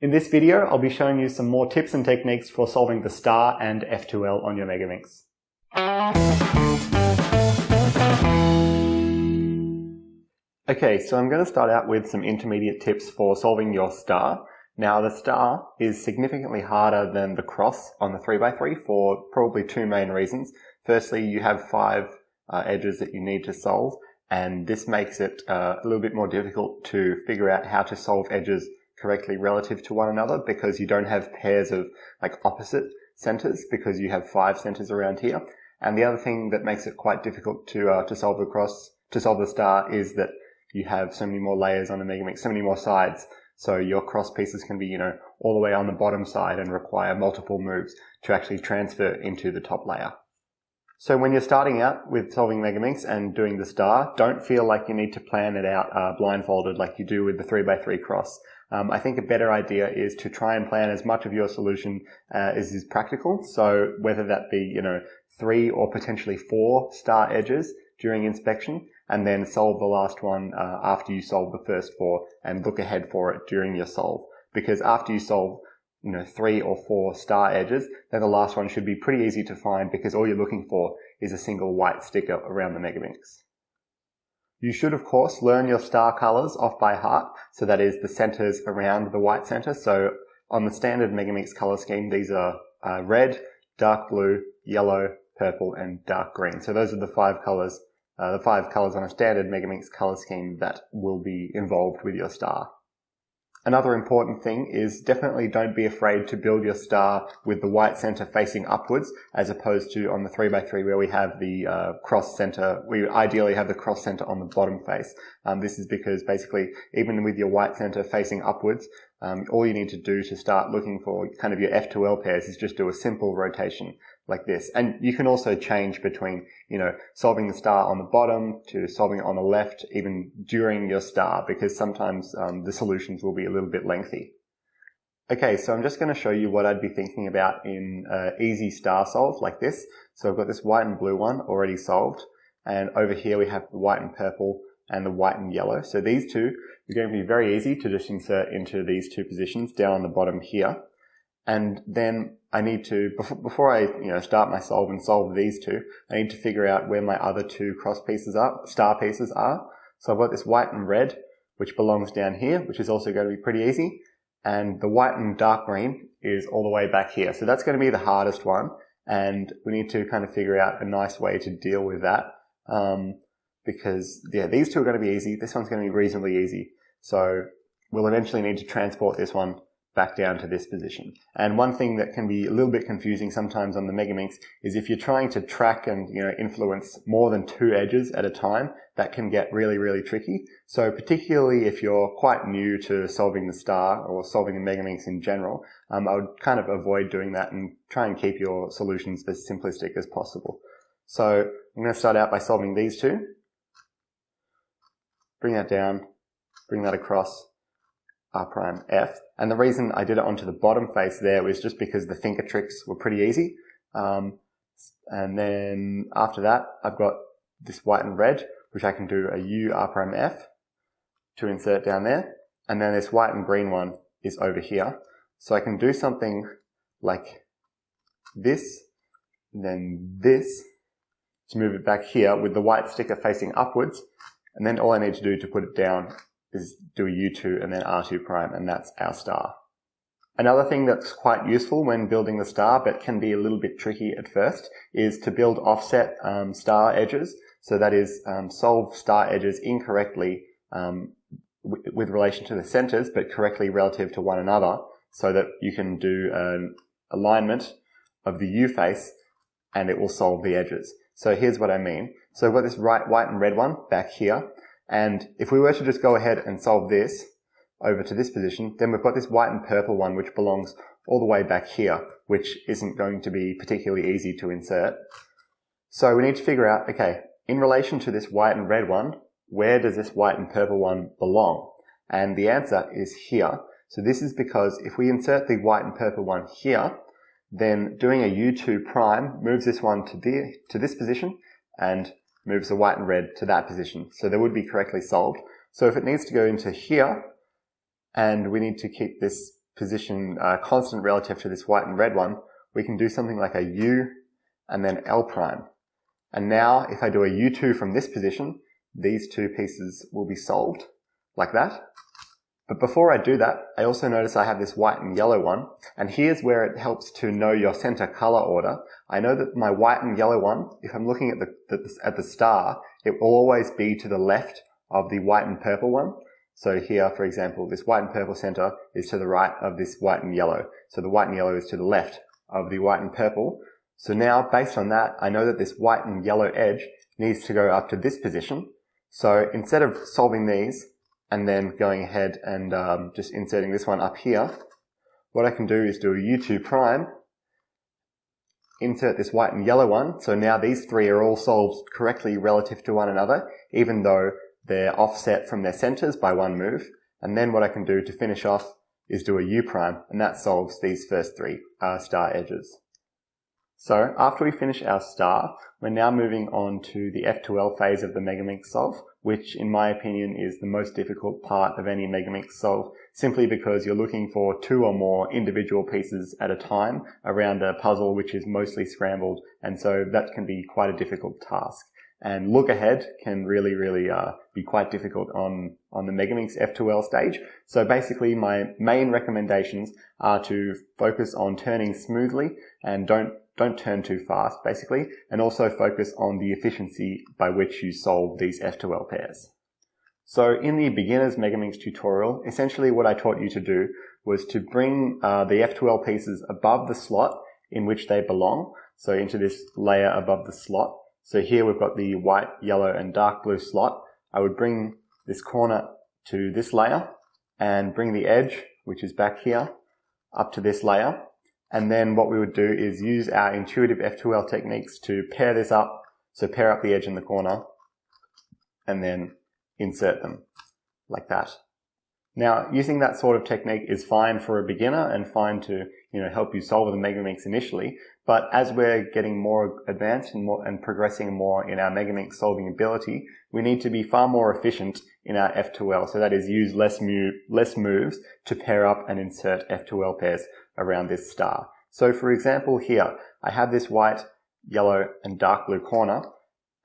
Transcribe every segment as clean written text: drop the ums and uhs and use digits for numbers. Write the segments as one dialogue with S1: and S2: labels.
S1: In this video, I'll be showing you some more tips and techniques for solving the star and F2L on your Megaminx. Okay, so I'm going to start out with some intermediate tips for solving your star. Now, the star is significantly harder than the cross on the 3x3 for probably two main reasons. Firstly, you have 5 edges that you need to solve, and this makes it a little bit more difficult to figure out how to solve edges correctly relative to one another, because you don't have pairs of like opposite centers, because you have 5 centers around here. And the other thing that makes it quite difficult to solve the star is that you have so many more layers on the Megaminx, so many more sides. So your cross pieces can be, all the way on the bottom side and require multiple moves to actually transfer into the top layer. So when you're starting out with solving Megaminx and doing the star, don't feel like you need to plan it out blindfolded like you do with the 3x3 cross. I think a better idea is to try and plan as much of your solution as is practical. So whether that be, 3 or potentially 4 star edges during inspection, and then solve the last one after you solve the first 4, and look ahead for it during your solve. Because after you solve 3 or 4 star edges, then the last one should be pretty easy to find, because all you're looking for is a single white sticker around the Megaminx. You should, of course, learn your star colors off by heart, so that is the centers around the white center. So on the standard Megaminx color scheme, these are red, dark blue, yellow, purple, and dark green. So those are the 5 colors on a standard Megaminx color scheme that will be involved with your star. Another important thing is definitely don't be afraid to build your star with the white center facing upwards, as opposed to on the 3x3 where we have the cross center. We ideally have the cross center on the bottom face. This is because basically, even with your white center facing upwards, all you need to do to start looking for kind of your F2L pairs is just do a simple rotation like this. And you can also change between, solving the star on the bottom to solving it on the left, even during your star, because sometimes the solutions will be a little bit lengthy. Okay, so I'm just going to show you what I'd be thinking about in easy star solve like this. So I've got this white and blue one already solved, and over here we have the white and purple and the white and yellow. So these two are going to be very easy to just insert into these 2 positions down on the bottom here. And then I need to, before I start my solve and solve these 2, I need to figure out where my other 2 cross pieces are, star pieces are. So I've got this white and red, which belongs down here, which is also going to be pretty easy. And the white and dark green is all the way back here. So that's going to be the hardest one. And we need to kind of figure out a nice way to deal with that. Because these 2 are going to be easy. This one's going to be reasonably easy. So we'll eventually need to transport this one back down to this position. And one thing that can be a little bit confusing sometimes on the Megaminx is if you're trying to track and influence more than 2 edges at a time, that can get really, really tricky. So particularly if you're quite new to solving the star or solving the Megaminx in general, I would kind of avoid doing that and try and keep your solutions as simplistic as possible. So I'm going to start out by solving these 2. Bring that down, bring that across, R prime F. And the reason I did it onto the bottom face there was just because the finger tricks were pretty easy. And then after that, I've got this white and red, which I can do a U R prime F to insert down there. And then this white and green one is over here. So I can do something like this, and then this, to move it back here with the white sticker facing upwards. And then all I need to do to put it down is do a U2 and then R2 prime, and that's our star. Another thing that's quite useful when building the star, but can be a little bit tricky at first, is to build offset star edges. So that is, solve star edges incorrectly with relation to the centers, but correctly relative to one another, so that you can do an alignment of the U face and it will solve the edges. So here's what I mean. So I've got this white and red one back here. And if we were to just go ahead and solve this over to this position, then we've got this white and purple one, which belongs all the way back here, which isn't going to be particularly easy to insert. So we need to figure out, okay, in relation to this white and red one, where does this white and purple one belong? And the answer is here. So this is because if we insert the white and purple one here, then doing a U2 prime moves this one to this position and moves the white and red to that position. So they would be correctly solved. So if it needs to go into here, and we need to keep this position constant relative to this white and red one, we can do something like a U and then L prime. And now if I do a U2 from this position, these two pieces will be solved like that. But before I do that, I also notice I have this white and yellow one, and here's where it helps to know your center color order. I know that my white and yellow one, if I'm looking at the star, it will always be to the left of the white and purple one. So here, for example, this white and purple center is to the right of this white and yellow. So the white and yellow is to the left of the white and purple. So now, based on that, I know that this white and yellow edge needs to go up to this position. So instead of solving these and then going ahead and just inserting this one up here, what I can do is do a U2 prime, insert this white and yellow one. So now these three are all solved correctly relative to one another, even though they're offset from their centers by one move. And then what I can do to finish off is do a U prime, and that solves these first three star edges. So after we finish our star, we're now moving on to the F2L phase of the Megaminx solve, which in my opinion is the most difficult part of any Megaminx solve, simply because you're looking for two or more individual pieces at a time around a puzzle which is mostly scrambled, and so that can be quite a difficult task. And look ahead can really be quite difficult on the Megaminx F2L stage. So basically my main recommendations are to focus on turning smoothly and don't turn too fast, basically, and also focus on the efficiency by which you solve these F2L pairs. So in the beginner's Megaminx tutorial, essentially what I taught you to do was to bring the F2L pieces above the slot in which they belong, so into this layer above the slot. So here we've got the white, yellow, and dark blue slot. I would bring this corner to this layer and bring the edge, which is back here, up to this layer. And then what we would do is use our intuitive F2L techniques to pair this up. So pair up the edge in the corner and then insert them like that. Now, using that sort of technique is fine for a beginner and fine to, help you solve the Megaminx initially. But as we're getting more advanced and progressing more in our Megaminx solving ability, we need to be far more efficient in our F2L. So that is use less moves to pair up and insert F2L pairs around this star. So for example here, I have this white, yellow, and dark blue corner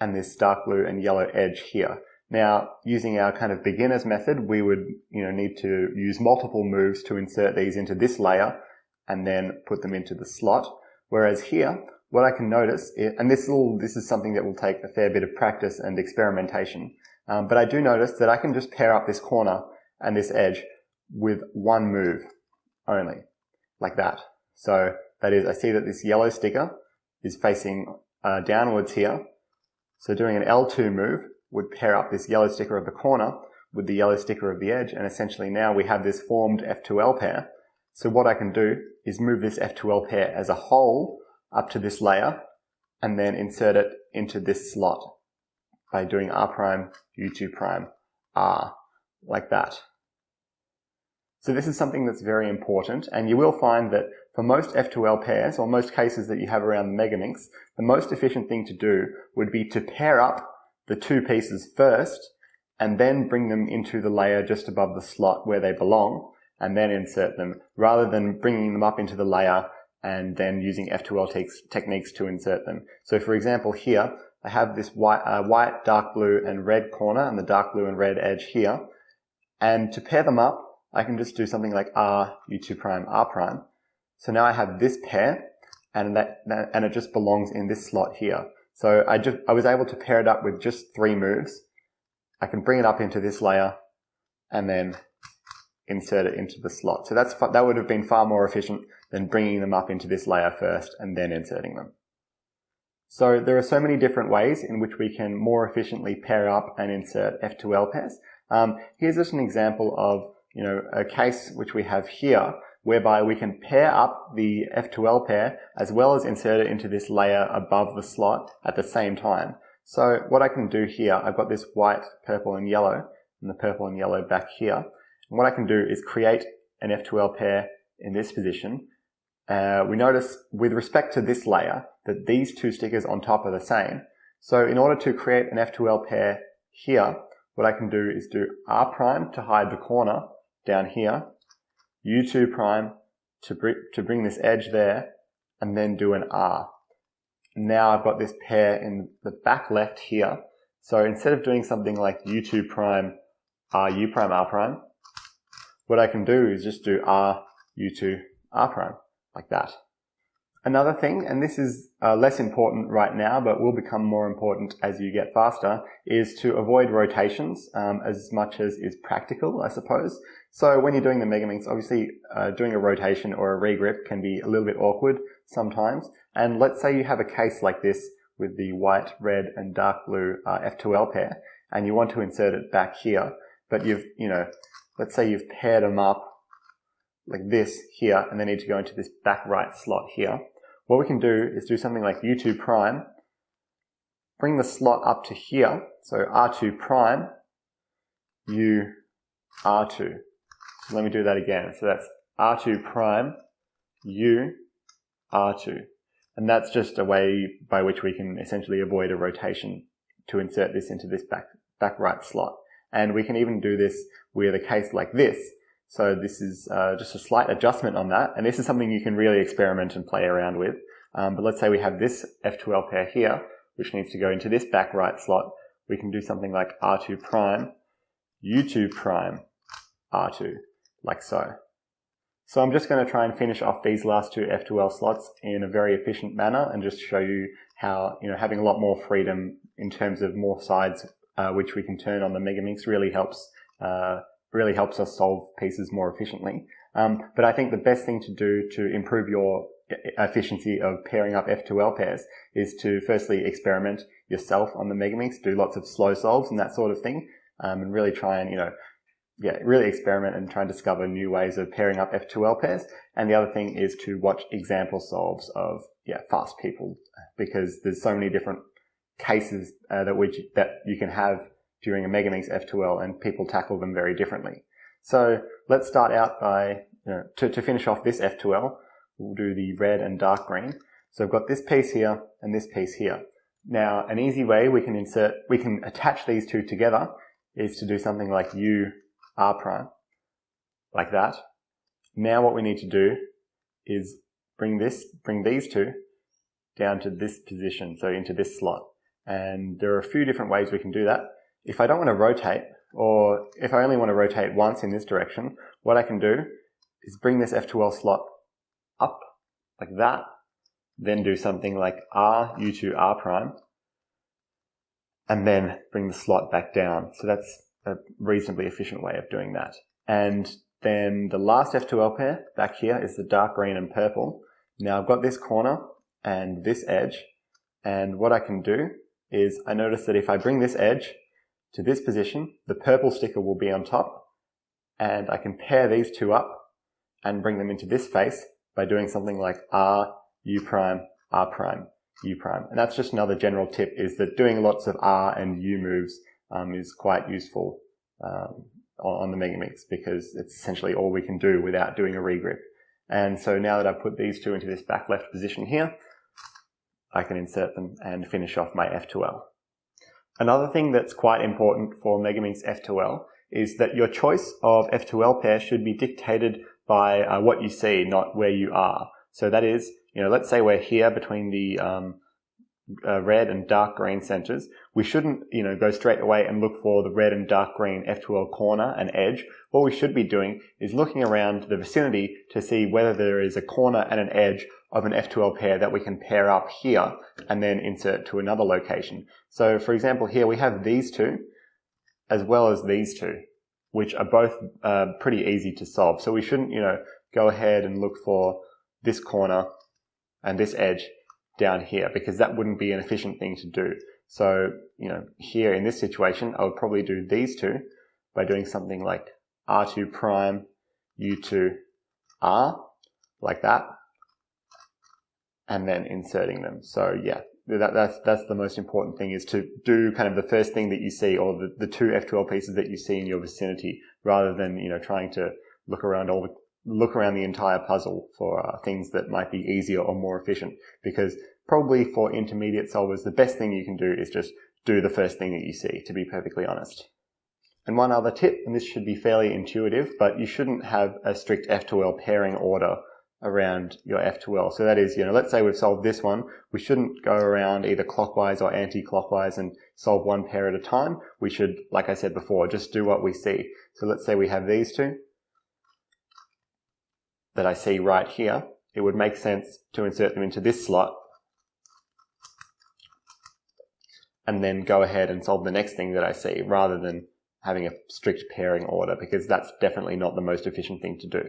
S1: and this dark blue and yellow edge here. Now, using our kind of beginner's method, we would need to use multiple moves to insert these into this layer and then put them into the slot. Whereas here, what I can notice, and this is something that will take a fair bit of practice and experimentation, but I do notice that I can just pair up this corner and this edge with one move only, like that. So that is, I see that this yellow sticker is facing downwards here. So doing an L2 move would pair up this yellow sticker of the corner with the yellow sticker of the edge, and essentially now we have this formed F2L pair. So what I can do is move this F2L pair as a whole up to this layer and then insert it into this slot by doing R prime, U2 prime, R, like that. So this is something that's very important, and you will find that for most F2L pairs, or most cases that you have around the Megaminx, the most efficient thing to do would be to pair up the two pieces first and then bring them into the layer just above the slot where they belong, and then insert them, rather than bringing them up into the layer and then using F2L techniques to insert them. So for example here, I have this white, dark blue and red corner and the dark blue and red edge here. And to pair them up, I can just do something like R, U2 prime, R prime. So now I have this pair and it just belongs in this slot here. So I was able to pair it up with just 3 moves. I can bring it up into this layer and then insert it into the slot. So that would have been far more efficient than bringing them up into this layer first and then inserting them. So there are so many different ways in which we can more efficiently pair up and insert F2L pairs. Here's just an example of a case which we have here, whereby we can pair up the F2L pair as well as insert it into this layer above the slot at the same time. So what I can do here, I've got this white, purple, and yellow, and the purple and yellow back here. And what I can do is create an F2L pair in this position. We notice with respect to this layer that these two stickers on top are the same. So in order to create an F2L pair here, what I can do is do R prime to hide the corner down here, U2 prime to bring this edge there, and then do an R. Now I've got this pair in the back left here. So instead of doing something like U2 prime, R, U prime, R prime, what I can do is just do R, U2, R prime, like that. Another thing, and this is less important right now, but will become more important as you get faster, is to avoid rotations as much as is practical, I suppose. So when you're doing the Megaminx, obviously doing a rotation or a regrip can be a little bit awkward sometimes. And let's say you have a case like this with the white, red, and dark blue F2L pair, and you want to insert it back here, but let's say you've paired them up like this here, and they need to go into this back right slot here. What we can do is do something like U2 prime, bring the slot up to here, so R2 prime, U, R2. So let me do that again. So that's R2 prime, U, R2. And that's just a way by which we can essentially avoid a rotation to insert this into this back right slot. And we can even do this with a case like this. So this is just a slight adjustment on that, and this is something you can really experiment and play around with. But let's say we have this F2L pair here, which needs to go into this back right slot. We can do something like R2 prime, U2 prime, R2, like so. So I'm just going to try and finish off these last two F2L slots in a very efficient manner and just show you how, having a lot more freedom in terms of more sides which we can turn on the Megaminx really helps us solve pieces more efficiently. But I think the best thing to do to improve your efficiency of pairing up F2L pairs is to firstly experiment yourself on the Megaminx, do lots of slow solves and that sort of thing, and really try and, really experiment and try and discover new ways of pairing up F2L pairs. And the other thing is to watch example solves of, fast people, because there's so many different cases that you can have during a Megaminx F2L, and people tackle them very differently. So let's start out by, to finish off this F2L, we'll do the red and dark green. So I've got this piece here and this piece here. Now, an easy way we can attach these two together is to do something like U, R prime, like that. Now what we need to do is bring these two down to this position, so into this slot. And there are a few different ways we can do that. If I don't want to rotate, or if I only want to rotate once in this direction, what I can do is bring this F2L slot up like that, then do something like R, U2, R prime, and then bring the slot back down. So that's a reasonably efficient way of doing that. And then the last F2L pair back here is the dark green and purple. Now I've got this corner and this edge, and what I can do is I notice that if I bring this edge to this position, the purple sticker will be on top, and I can pair these two up and bring them into this face by doing something like R, U prime, R prime, U prime. And that's just another general tip, is that doing lots of R and U moves is quite useful on the Megaminx, because it's essentially all we can do without doing a regrip. And so now that I've put these two into this back left position here, I can insert them and finish off my F2L. Another thing that's quite important for Megaminx F2L is that your choice of F2L pair should be dictated by what you see, not where you are. So that is, let's say we're here between the red and dark green centers. We shouldn't, go straight away and look for the red and dark green F2L corner and edge. What we should be doing is looking around the vicinity to see whether there is a corner and an edge of an F2L pair that we can pair up here and then insert to another location. So for example, here we have these two as well as these two, which are both pretty easy to solve. So we shouldn't, go ahead and look for this corner and this edge down here, because that wouldn't be an efficient thing to do. So, here in this situation, I would probably do these two by doing something like R2 prime, U2, R, like that, and then inserting them. So yeah, that's the most important thing, is to do kind of the first thing that you see, or the two F2L pieces that you see in your vicinity, rather than, trying to look around the entire puzzle for things that might be easier or more efficient. Because probably for intermediate solvers, the best thing you can do is just do the first thing that you see, to be perfectly honest. And one other tip, and this should be fairly intuitive, but you shouldn't have a strict F2L pairing order around your F2L. So that is, let's say we've solved this one, we shouldn't go around either clockwise or anti-clockwise and solve one pair at a time. We should, like I said before, just do what we see. So let's say we have these two that I see right here. It would make sense to insert them into this slot and then go ahead and solve the next thing that I see rather than having a strict pairing order, because that's definitely not the most efficient thing to do.